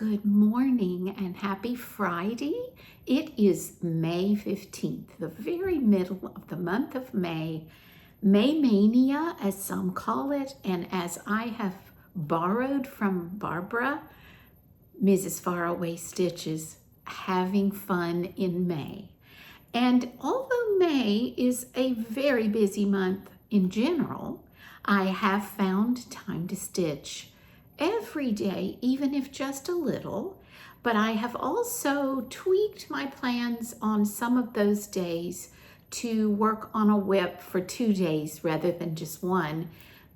good morning and happy Friday. It is May 15th, the very middle of the month of May. May Mania, as some call it, and as I have borrowed from Barbara, Mrs. Faraway Stitches, having fun in May. And although May is a very busy month in general, I have found time to stitch every day, even if just a little. But I have also tweaked my plans on some of those days to work on a whip for 2 days rather than just one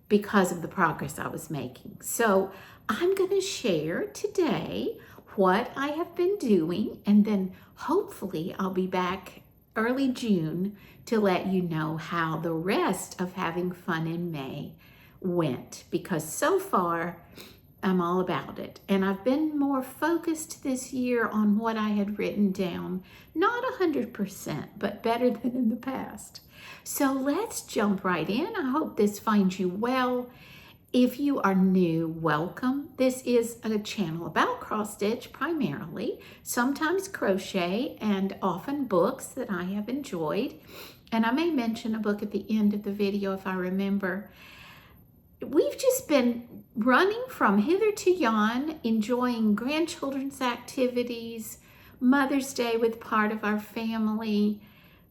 because of the progress I was making. So I'm going to share today what I have been doing, and then hopefully I'll be back early June to let you know how the rest of having fun in May went, because so far I'm all about it. And I've been more focused this year on what I had written down, not 100%, but better than in the past. So let's jump right in. I hope this finds you well. If you are new, welcome. This is a channel about cross stitch primarily, sometimes crochet, and often books that I have enjoyed. And I may mention a book at the end of the video if I remember. We've just been running from hither to yon, enjoying grandchildren's activities, Mother's Day with part of our family.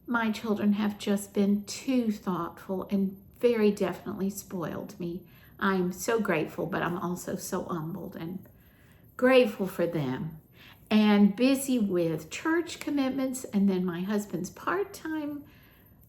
My children have just been too thoughtful and very definitely spoiled me. I'm so grateful, but I'm also so humbled and grateful for them. And busy with church commitments, and then my husband's part-time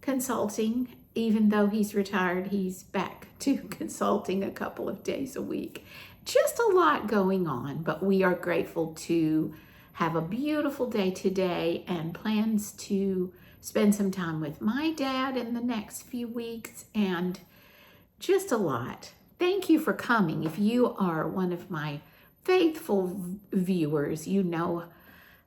consulting. Even though he's retired, he's back to consulting a couple of days a week. Just a lot going on, but we are grateful to have a beautiful day today and plans to spend some time with my dad in the next few weeks, and just a lot. Thank you for coming. If you are one of my faithful viewers, you know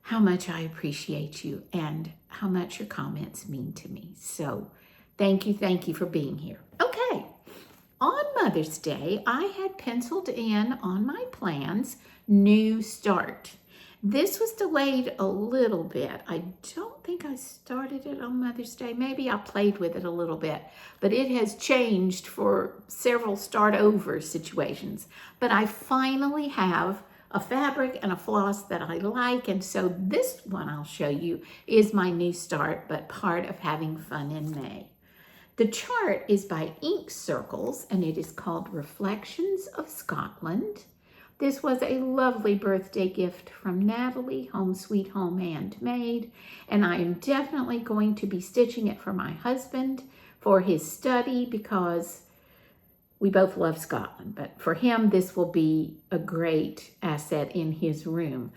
how much I appreciate you and how much your comments mean to me. So thank you for being here. Okay, on Mother's Day, I had penciled in on my plans, new start. This was delayed a little bit. I don't think I started it on Mother's Day. Maybe I played with it a little bit, but it has changed for several start over situations. But I finally have a fabric and a floss that I like, and so this one I'll show you is my new start, but part of having fun in May. The chart is by Ink Circles, and it is called Reflections of Scotland. This was a lovely birthday gift from Natalie, Home Sweet Home Handmade, and I am definitely going to be stitching it for my husband for his study because we both love Scotland, but for him this will be a great asset in his room.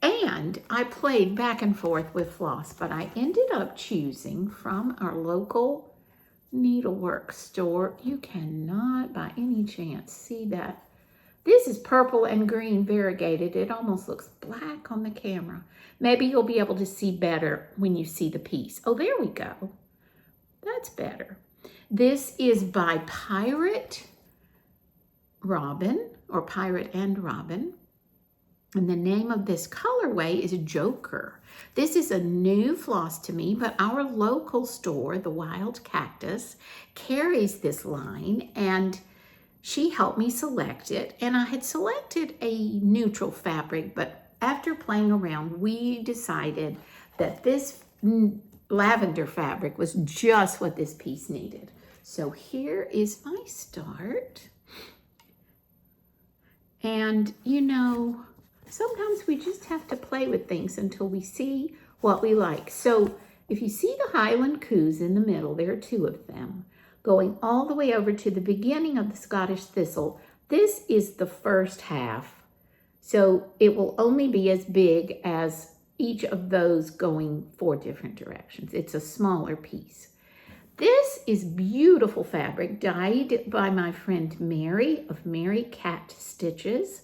And I played back and forth with floss, but I ended up choosing from our local needlework store. You cannot by any chance see that. This is purple and green variegated. It almost looks black on the camera. Maybe you'll be able to see better when you see the piece. Oh, there we go. That's better. This is by Pirate Robin, or Pirate and Robin. And the name of this colorway is Joker. This is a new floss to me, but our local store, the Wild Cactus, carries this line, and she helped me select it. And I had selected a neutral fabric, but after playing around, we decided that this lavender fabric was just what this piece needed. So here is my start. And you know, sometimes we just have to play with things until we see what we like. So if you see the Highland Coos in the middle, there are 2 of them, going all the way over to the beginning of the Scottish Thistle. This is the first half, so it will only be as big as each of those going 4 different directions. It's a smaller piece. This is beautiful fabric, dyed by my friend Mary of Mary Cat Stitches,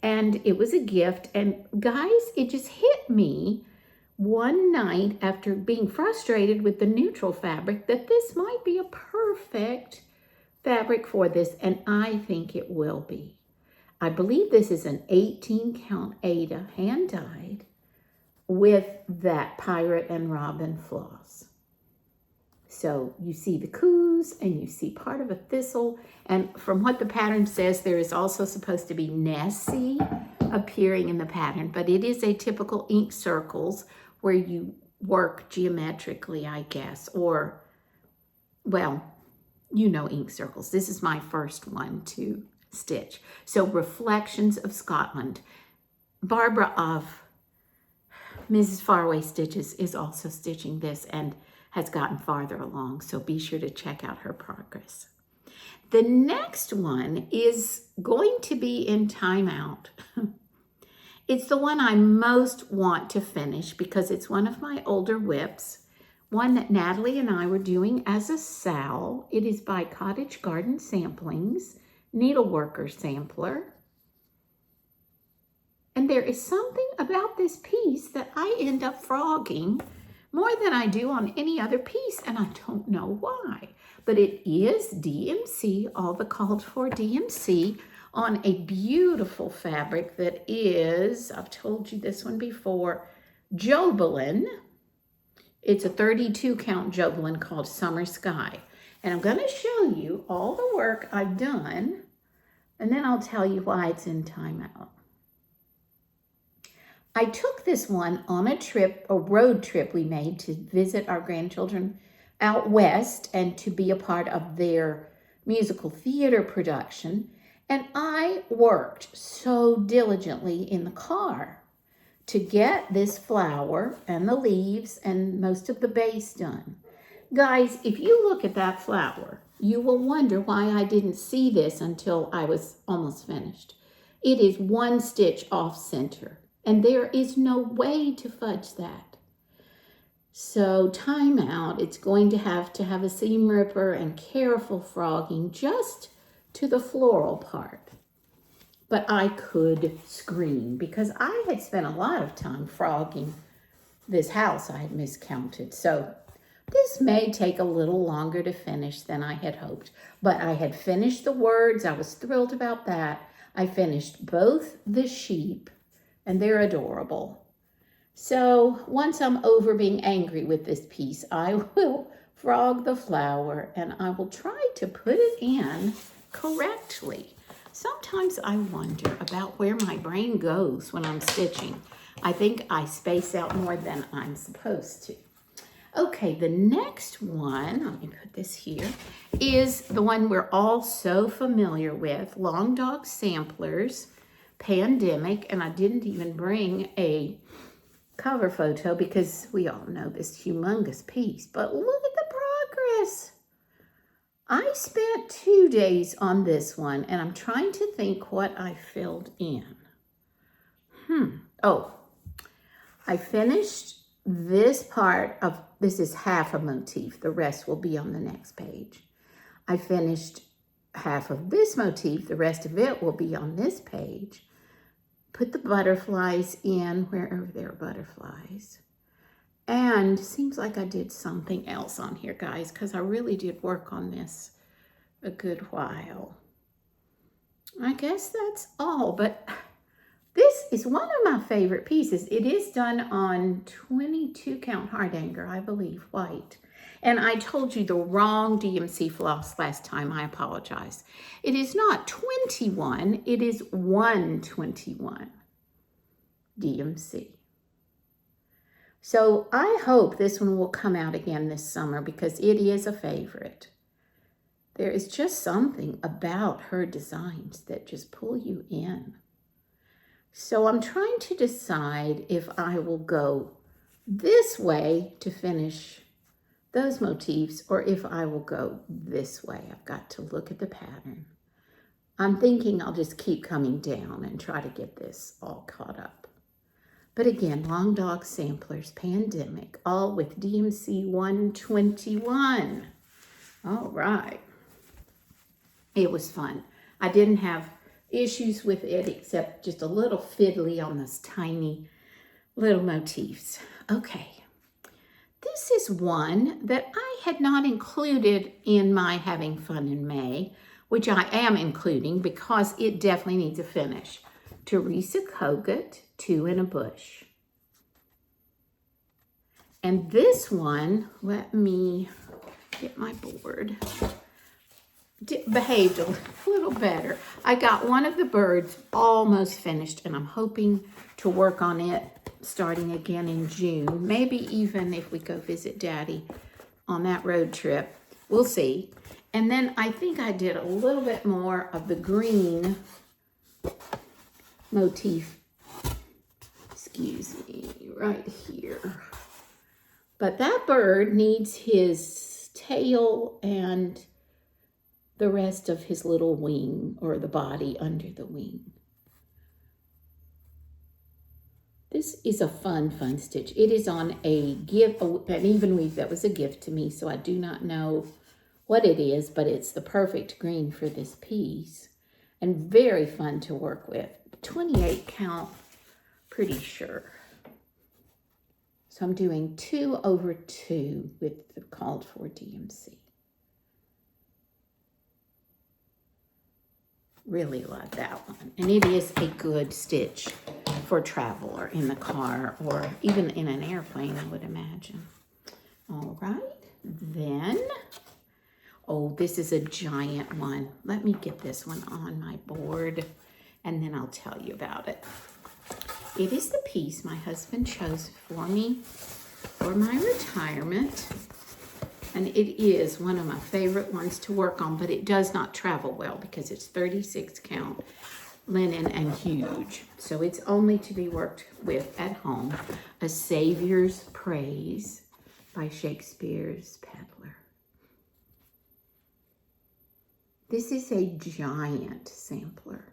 and it was a gift. And guys, it just hit me one night after being frustrated with the neutral fabric that this might be a perfect fabric for this, and I think it will be. I believe this is an 18 count Ada, hand dyed, with that Pirate and Robin floss. So you see the coos and you see part of a thistle. And from what the pattern says, there is also supposed to be Nessie appearing in the pattern, but it is a typical ink circles where you work geometrically, I guess, or, well, you know, ink circles. This is my first one to stitch. So Reflections of Scotland. Barbara of Mrs. Faraway Stitches is also stitching this and has gotten farther along, so be sure to check out her progress. The next one is going to be in timeout. It's the one I most want to finish because it's one of my older whips, one that Natalie and I were doing as a SAL. It is by Cottage Garden Samplings, Needleworker Sampler. And there is something about this piece that I end up frogging more than I do on any other piece, and I don't know why. But it is DMC, all the called for DMC, on a beautiful fabric that is, I've told you this one before, Jobelin. It's a 32 count Jobelin called Summer Sky. And I'm gonna show you all the work I've done, and then I'll tell you why it's in timeout. I took this one on a road trip we made to visit our grandchildren out west and to be a part of their musical theater production. And I worked so diligently in the car to get this flower and the leaves and most of the base done. Guys, if you look at that flower, you will wonder why I didn't see this until I was almost finished. It is one stitch off center, and there is no way to fudge that. So timeout, it's going to have a seam ripper and careful frogging just to the floral part. But I could scream because I had spent a lot of time frogging this house I had miscounted. So this may take a little longer to finish than I had hoped, but I had finished the words. I was thrilled about that. I finished both the sheep, and they're adorable. So once I'm over being angry with this piece, I will frog the flower and I will try to put it in correctly. Sometimes I wonder about where my brain goes when I'm stitching. I think I space out more than I'm supposed to. Okay, the next one, let me put this here, is the one we're all so familiar with, Long Dog Samplers, Pandemic, and I didn't even bring a cover photo because we all know this humongous piece, but look at the progress. I spent 2 days on this one, and I'm trying to think what I filled in. Oh, I finished this part of, this is half a motif. The rest will be on the next page. I finished half of this motif. The rest of it will be on this page. Put the butterflies in wherever there are butterflies. And seems like I did something else on here, guys, because I really did work on this a good while. I guess that's all, but this is one of my favorite pieces. It is done on 22 count Hardanger, I believe, white. And I told you the wrong DMC floss last time. I apologize. It is not 21, it is 121 DMC. So I hope this one will come out again this summer because it is a favorite. There is just something about her designs that just pull you in. So I'm trying to decide if I will go this way to finish those motifs or if I will go this way. I've got to look at the pattern. I'm thinking I'll just keep coming down and try to get this all caught up. But again, Long Dog Samplers, Pandemic, all with DMC 121. All right. It was fun. I didn't have issues with it except just a little fiddly on those tiny little motifs. Okay. This is one that I had not included in my Having Fun in May, which I am including because it definitely needs a finish. Teresa Kogut, 2 in a Bush. And this one, let me get my board. Behaved a little better. I got one of the birds almost finished, and I'm hoping to work on it starting again in June. Maybe even if we go visit Daddy on that road trip. We'll see. And then I think I did a little bit more of the green motif, excuse me, right here. But that bird needs his tail and the rest of his little wing, or the body under the wing. This is a fun stitch. It is on a gift, an even weave that was a gift to me, so I do not know what it is, but it's the perfect green for this piece. And very fun to work with. 28 count, pretty sure. So I'm doing 2/2 with the called for DMC. Really love that one. And it is a good stitch for travel or in the car or even in an airplane, I would imagine. All right, then, oh, this is a giant one. Let me get this one on my board and then I'll tell you about it. It is the piece my husband chose for me for my retirement. And it is one of my favorite ones to work on, but it does not travel well because it's 36 count linen and huge. So it's only to be worked with at home. A Savior's Praise by Shakespeare's Peddler. This is a giant sampler,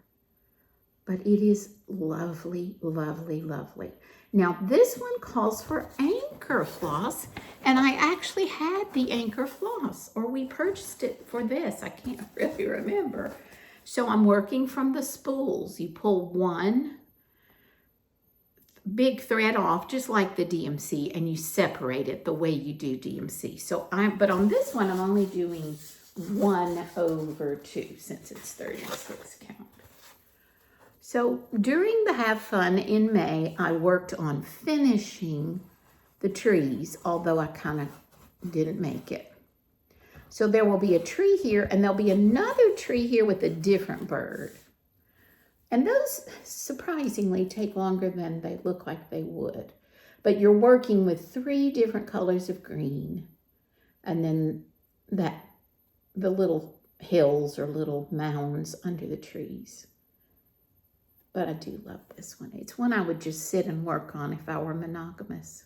but it is lovely, lovely, lovely. Now this one calls for anchor floss, and I actually had the anchor floss, or we purchased it for this. I can't really remember. So I'm working from the spools. You pull one big thread off, just like the DMC, and you separate it the way you do DMC. But on this one, I'm only doing 1/2 since it's 36 count. So during the Have Fun in May, I worked on finishing the trees, although I kind of didn't make it. So there will be a tree here, and there'll be another tree here with a different bird. And those surprisingly take longer than they look like they would. But you're working with 3 different colors of green, and then the little hills or little mounds under the trees. But I do love this one. It's one I would just sit and work on if I were monogamous.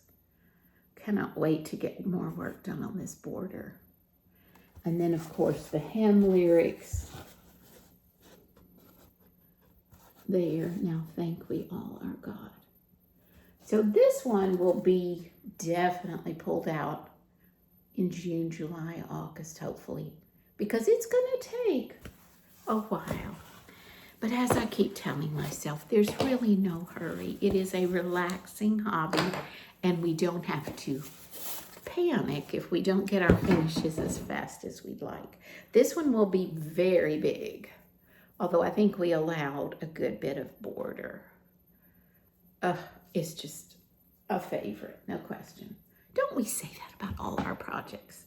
Cannot wait to get more work done on this border. And then, of course, the hem lyrics. There, now thank we all our God. So this one will be definitely pulled out in June, July, August, hopefully, because it's going to take a while. But as I keep telling myself, there's really no hurry. It is a relaxing hobby, and we don't have to panic if we don't get our finishes as fast as we'd like. This one will be very big, although I think we allowed a good bit of border. It's just a favorite, no question. Don't we say that about all our projects?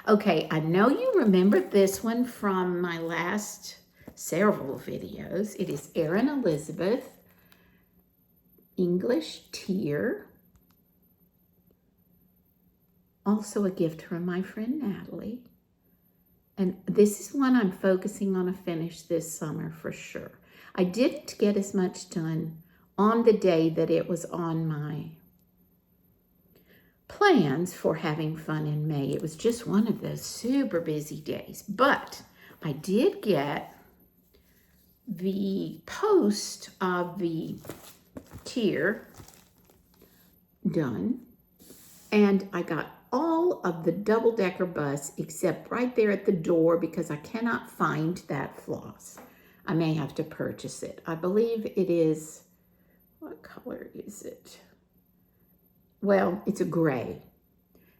Okay, I know you remember this one from my last several videos. It is Erin Elizabeth, English Tier. Also a gift from my friend Natalie. And this is one I'm focusing on a finish this summer for sure. I didn't get as much done on the day that it was on my plans for having fun in May. It was just one of those super busy days. But I did get the post of the tier done, and I got all of the double-decker bus except right there at the door because I cannot find that floss. I may have to purchase it. I believe it is, what color is it? Well, it's a gray,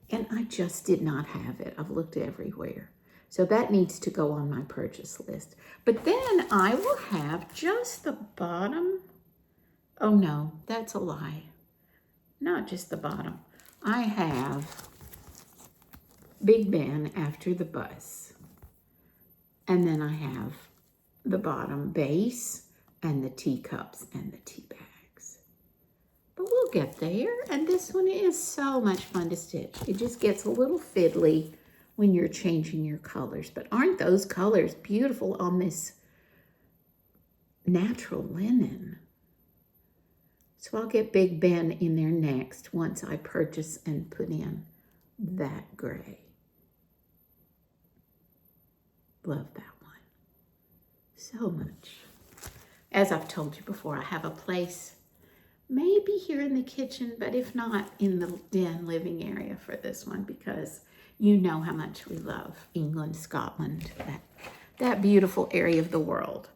and I just did not have it. I've looked everywhere. So that needs to go on my purchase list. But then I will have just the bottom. Oh no, that's a lie. Not just the bottom. I have Big Ben after the bus. And then I have the bottom base and the teacups and the tea bags. But we'll get there. And this one is so much fun to stitch. It just gets a little fiddly when you're changing your colors. But aren't those colors beautiful on this natural linen? So I'll get Big Ben in there next once I purchase and put in that gray. Love that one so much. As I've told you before, I have a place maybe here in the kitchen, but if not, in the den living area for this one, because you know how much we love England, Scotland, that beautiful area of the world.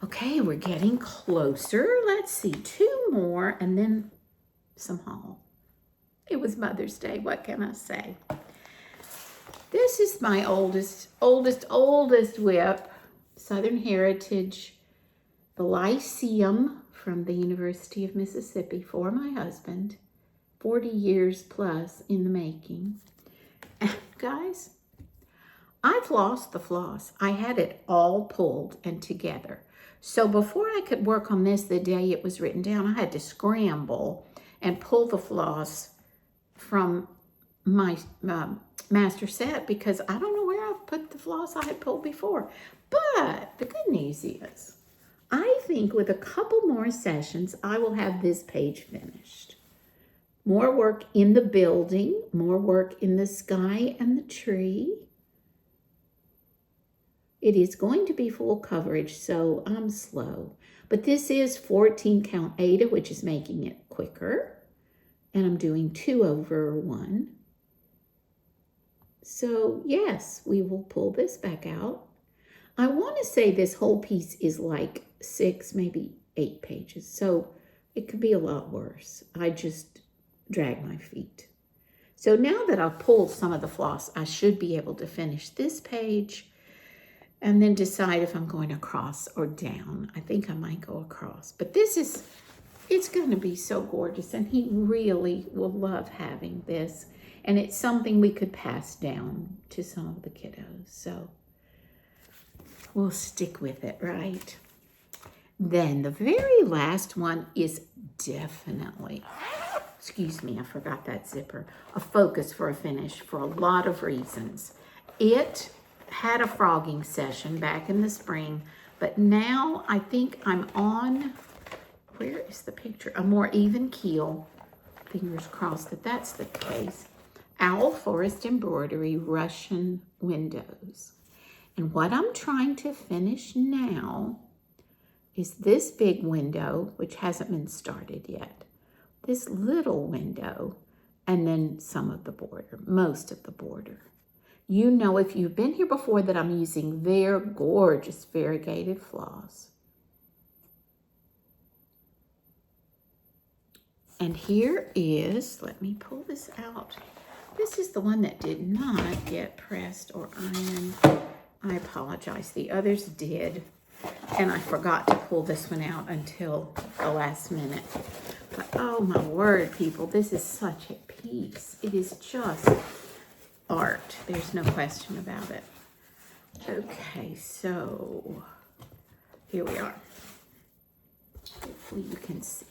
Okay, we're getting closer. Let's see, 2 more and then some haul. It was Mother's Day, what can I say? This is my oldest whip, Southern Heritage, the Lyceum from the University of Mississippi for my husband. 40 years plus in the making. And guys, I've lost the floss. I had it all pulled and together. So before I could work on this the day it was written down, I had to scramble and pull the floss from my master set because I don't know where I've put the floss I had pulled before. But the good news is, I think with a couple more sessions, I will have this page finished. More work in the building, more work in the sky and the tree. It is going to be full coverage, so I'm slow. But this is 14 count Aida, which is making it quicker. And I'm doing 2/1. So yes, we will pull this back out. I want to say this whole piece is like 6, maybe 8 pages. So it could be a lot worse. I just drag my feet. So now that I've pulled some of the floss, I should be able to finish this page and then decide if I'm going across or down. I think I might go across. But this is, it's going to be so gorgeous, and he really will love having this. And it's something we could pass down to some of the kiddos. So we'll stick with it, right? Then the very last one is definitely, excuse me, I forgot that zipper, a focus for a finish for a lot of reasons. It had a frogging session back in the spring, but now I think I'm on, where is the picture? A more even keel. Fingers crossed that that's the case. Owl Forest Embroidery Russian windows. And what I'm trying to finish now is this big window, which hasn't been started yet. This little window, and then some of the border, most of the border. You know, if you've been here before, that I'm using their gorgeous variegated floss. And here is, let me pull this out. This is the one that did not get pressed or ironed. I apologize, the others did. And I forgot to pull this one out until the last minute. But oh my word, people, this is such a piece. It is just art. There's no question about it. Okay, so here we are. Hopefully you can see.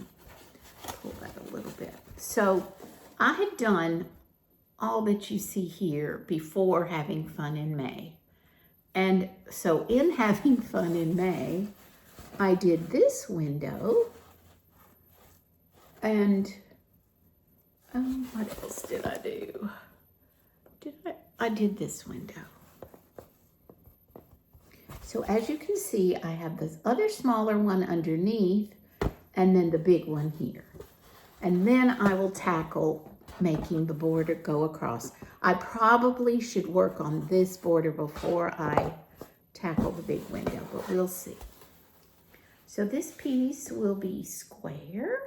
Pull that a little bit. So I had done all that you see here before having fun in May. And so in having fun in May, I did this window. And what else did I do? I did this window. So as you can see, I have this other smaller one underneath and then the big one here. And then I will tackle making the border go across. I probably should work on this border before I tackle the big window, but we'll see. So this piece will be square.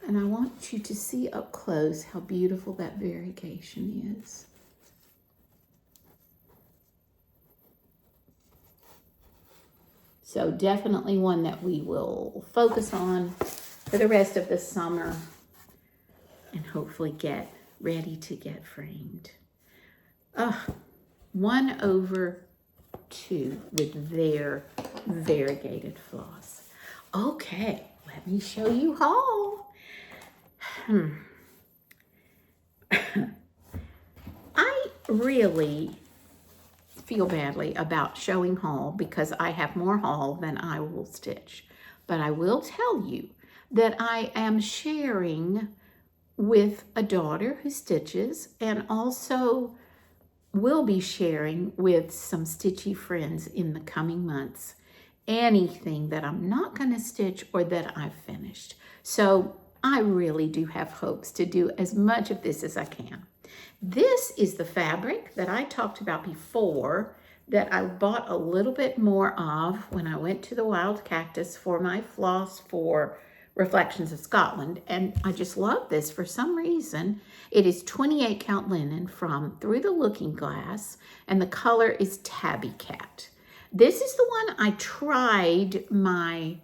And I want you to see up close how beautiful that variegation is. So definitely one that we will focus on for the rest of the summer and hopefully get ready to get framed. 1/2 with their variegated floss. Okay, let me show you haul. I really feel badly about showing haul because I have more haul than I will stitch. But I will tell you that I am sharing with a daughter who stitches, and also will be sharing with some stitchy friends in the coming months anything that I'm not going to stitch or that I've finished. So I really do have hopes to do as much of this as I can. This is the fabric that I talked about before that I bought a little bit more of when I went to the Wild Cactus for my floss for Reflections of Scotland. And I just love this for some reason. It is 28 count linen from Through the Looking Glass, and the color is Tabby Cat. This is the one I tried my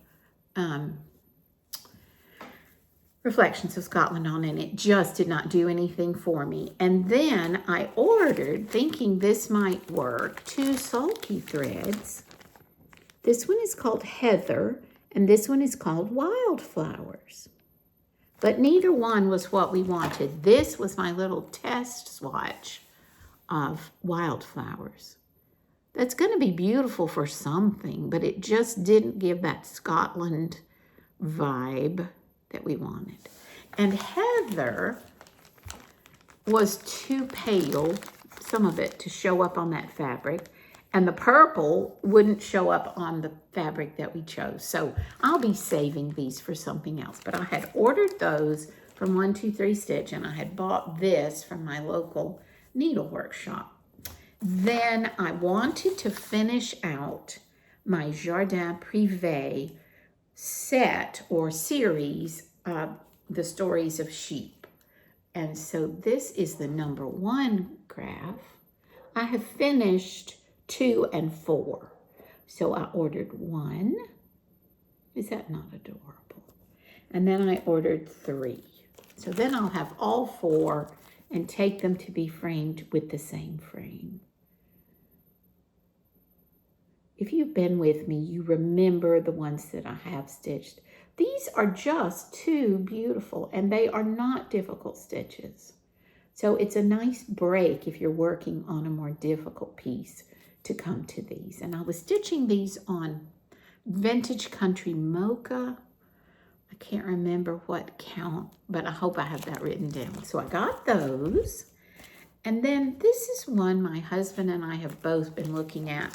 Reflections of Scotland on, and it just did not do anything for me. And then I ordered, thinking this might work, 2 sulky threads. This one is called Heather, and this one is called Wildflowers. But neither one was what we wanted. This was my little test swatch of Wildflowers. That's going to be beautiful for something, but it just didn't give that Scotland vibe that we wanted. And Heather was too pale, some of it, to show up on that fabric, and the purple wouldn't show up on the fabric that we chose. So I'll be saving these for something else. But I had ordered those from 123 Stitch, and I had bought this from my local needlework shop. Then I wanted to finish out my Jardin Privé set or series, The Stories of Sheep. And so this is the number 1 graph. I have finished 2 and 4. So I ordered 1. Is that not adorable? And then I ordered 3. So then I'll have all 4 and take them to be framed with the same frame. If you've been with me, you remember the ones that I have stitched. These are just too beautiful, and they are not difficult stitches. So it's a nice break if you're working on a more difficult piece to come to these. And I was stitching these on Vintage Country Mocha. I can't remember what count, but I hope I have that written down. So I got those. And then this is one my husband and I have both been looking at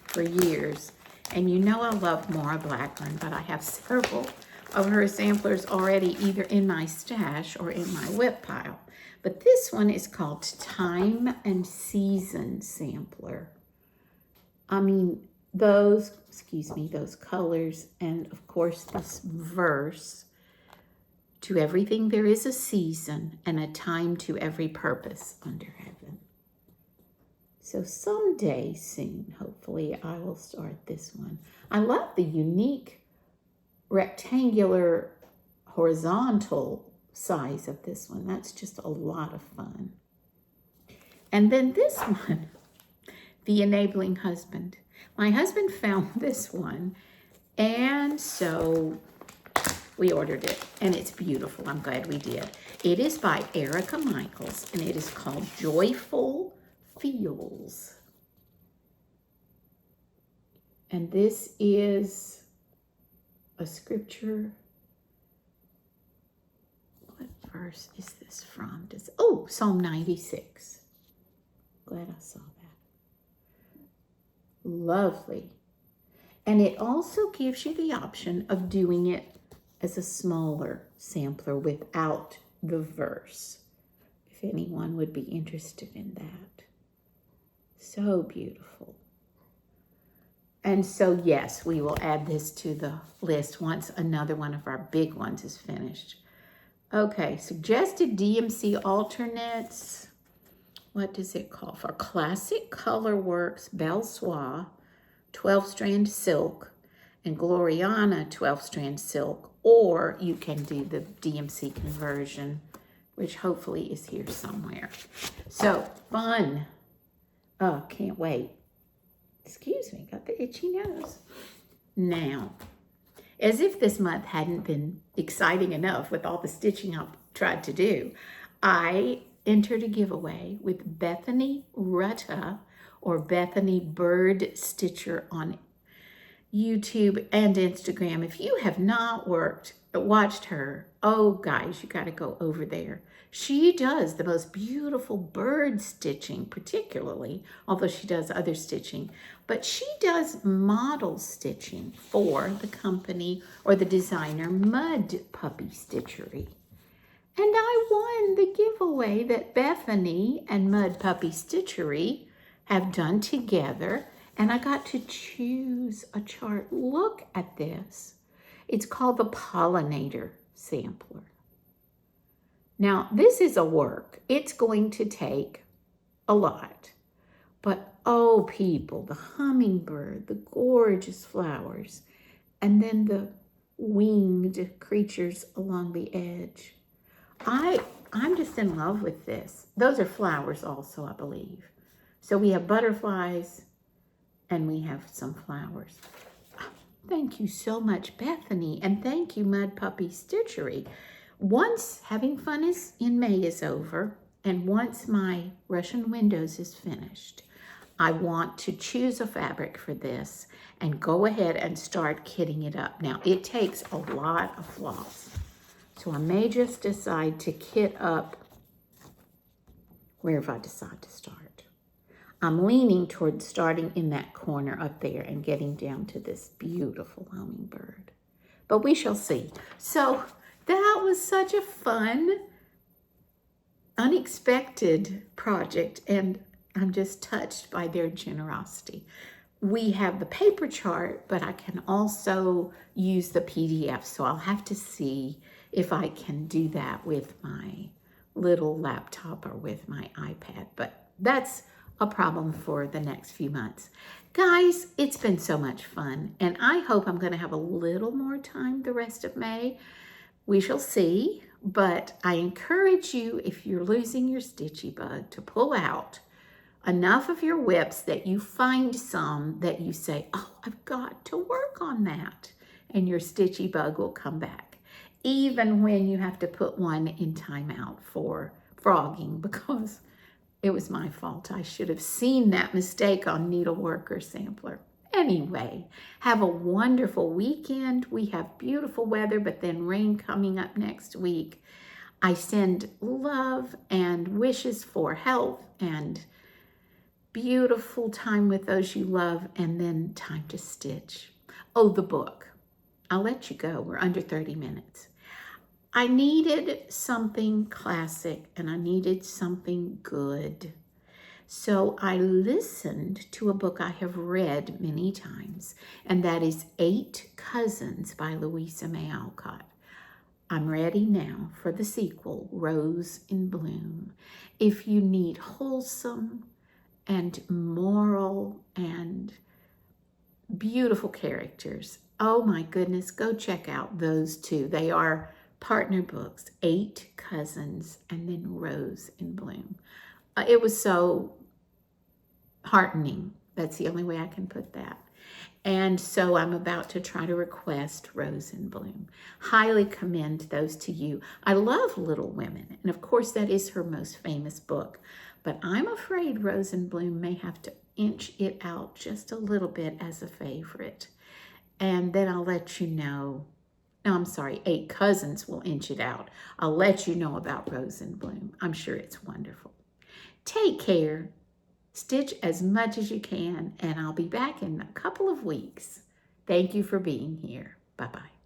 for years. And you know I love Maura Blackburn, but I have several of her samplers already either in my stash or in my whip pile. But this one is called Time and Season Sampler. I mean, those colors, and of course this verse, to everything there is a season and a time to every purpose under heaven. So someday soon, hopefully, I will start this one. I love the unique rectangular horizontal size of this one. That's just a lot of fun. And then this one, The Enabling Husband. My husband found this one, and so we ordered it, and it's beautiful. I'm glad we did. It is by Erica Michaels, and it is called Joyful Feels. And this is a scripture. What verse is this from? Psalm 96. Glad I saw that. Lovely. And it also gives you the option of doing it as a smaller sampler without the verse, if anyone would be interested in that. So beautiful. And so, yes, we will add this to the list once another one of our big ones is finished. Okay, suggested DMC alternates. What does it call for? Classic Colorworks Belle Soie 12-strand silk and Gloriana 12-strand silk, or you can do the DMC conversion, which hopefully is here somewhere. So, fun. Oh, can't wait. Excuse me, got the itchy nose. Now, as if this month hadn't been exciting enough with all the stitching I've tried to do, I entered a giveaway with Bethany Rutta, or Bethany Bird Stitcher, on YouTube and Instagram. If you have not watched her, oh guys, you got to go over there. She does the most beautiful bird stitching, particularly, although she does other stitching, but she does model stitching for the company or the designer Mud Puppy Stitchery. And I won the giveaway that Bethany and Mud Puppy Stitchery have done together, and I got to choose a chart. Look at this. It's called the Pollinator Sampler. Now, this is a work. It's going to take a lot. But, oh, people, the hummingbird, the gorgeous flowers, and then the winged creatures along the edge. I'm just in love with this. Those are flowers also, I believe. So we have butterflies and we have some flowers. Thank you so much, Bethany, and thank you, Mud Puppy Stitchery. Once Having Fun in May is over, and once my Russian windows is finished, I want to choose a fabric for this and go ahead and start kitting it up. Now, it takes a lot of floss, so I may just decide to kit up wherever I decide to start. I'm leaning towards starting in that corner up there and getting down to this beautiful hummingbird. But we shall see. So that was such a fun, unexpected project, and I'm just touched by their generosity. We have the paper chart, but I can also use the PDF, so I'll have to see if I can do that with my little laptop or with my iPad, but that's a problem for the next few months. Guys, it's been so much fun, and I hope I'm going to have a little more time the rest of May. We shall see, but I encourage you, if you're losing your stitchy bug, to pull out enough of your whips that you find some that you say, oh, I've got to work on that, and your stitchy bug will come back, even when you have to put one in timeout for frogging, because it was my fault. I should have seen that mistake on Needleworker Sampler. Anyway, have a wonderful weekend. We have beautiful weather, but then rain coming up next week. I send love and wishes for health and beautiful time with those you love, and then time to stitch. Oh, the book. I'll let you go. We're under 30 minutes. I needed something classic and I needed something good. So I listened to a book I have read many times, and that is 8 Cousins by Louisa May Alcott. I'm ready now for the sequel, Rose in Bloom. If you need wholesome and moral and beautiful characters, oh my goodness, go check out those two. They are partner books, 8 Cousins and then Rose in Bloom. It was so heartening. That's the only way I can put that. And so I'm about to try to request Rose in Bloom. Highly commend those to you. I love Little Women, and of course that is her most famous book, but I'm afraid Rose in Bloom may have to inch it out just a little bit as a favorite. And then I'll let you know. No, I'm sorry, 8 Cousins will inch it out. I'll let you know about Rose in Bloom. I'm sure it's wonderful. Take care. Stitch as much as you can, and I'll be back in a couple of weeks. Thank you for being here. Bye-bye.